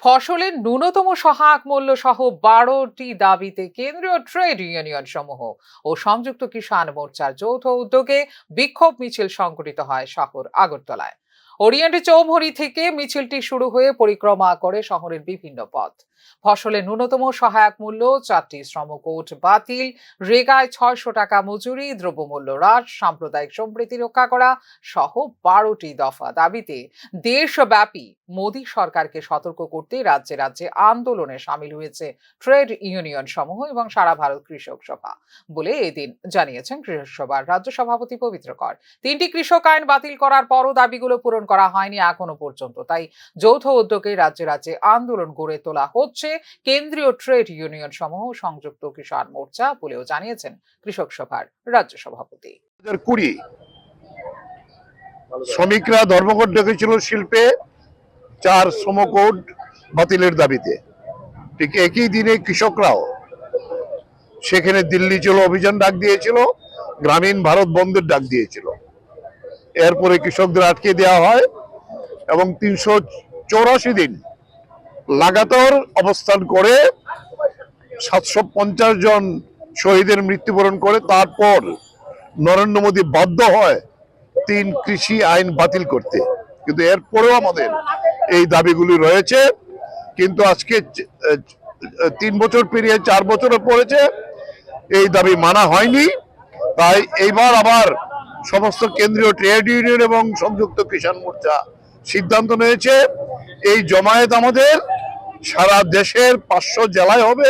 ফসলের ন্যূনতম সহায়ক মূল্য সহ 12টি দাবিতে কেন্দ্রীয় ট্রেড ইউনিয়ন সমূহ ও সংযুক্ত কিষাণ মোর্চার যৌথ উদ্যোগে বিক্ষোভ মিছিল সংঘটিত হয় শহর আগরতলায়। ওরিয়েন্ট চৌমুহনী থেকে মিছিলটি শুরু হয়ে পরিক্রমা করে শহরের বিভিন্ন পথ। ফসলের ন্যূনতম সহায়ক মূল্য, 4টি শ্রম কোড বাতিল, রেগায় 600 টাকা মজুরি, দ্রব্যমূল্য হ্রাস, সাম্প্রদায়িক সম্প্রীতি রক্ষা করা সহ 12টি দফা দাবিতে দেশব্যাপী মোদী সরকারকে সতর্ক করতে রাজ্যে রাজ্যে আন্দোলনে সামিল হয়েছে ট্রেড ইউনিয়ন সমূহ এবং সারা ভারত কৃষক সভা বলে এদিন জানিয়েছেন কৃষক সভার রাজ্য সভাপতি পবিত্র কর। 3টি কৃষক আইন বাতিল করার পরও দাবিগুলো পূরণ করা হয়নি এখনো পর্যন্ত, তাই যৌথ উদ্যোগে রাজ্যে রাজ্যে আন্দোলন গড়ে তোলা হচ্ছে কেন্দ্রীয় ট্রেড ইউনিয়ন সমূহ সংযুক্ত কিষাণ মোর্চা বলেও জানিয়েছেন কৃষক সভার রাজ্য সভাপতি। 2020 শ্রমিকরা ধর্মঘট ডেকেছিল শিল্পে 4 শ্রম কোড বাতিলের দাবিতে। ঠিক একই দিনে কৃষকরাও সেখানে দিল্লি চলো অভিযান ডাক দিয়েছিল, গ্রামীণ ভারত বন্ধের ডাক দিয়েছিল। এরপরে কৃষকদের আটকে দেওয়া হয় এবং 384 দিন লাগাতার অবস্থান করে 750 জন শহীদের মৃত্যুবরণ করে তারপর নরেন্দ্র মোদী বাধ্য হয় 3 কৃষি আইন বাতিল করতে। কিন্তু এরপরেও আমাদের এই দাবিগুলি রয়েছে। কিন্তু আজকে 3 বছর পেরিয়ে 4 বছরে পড়েছে, এই দাবি মানা হয়নি। তাই এইবার আবার সমস্ত কেন্দ্রীয় ট্রেড ইউনিয়ন এবং সংযুক্ত কিষাণ মোর্চা সিদ্ধান্ত নিয়েছে এই জমায়েত আমাদের সারা দেশের 500 জেলায় হবে।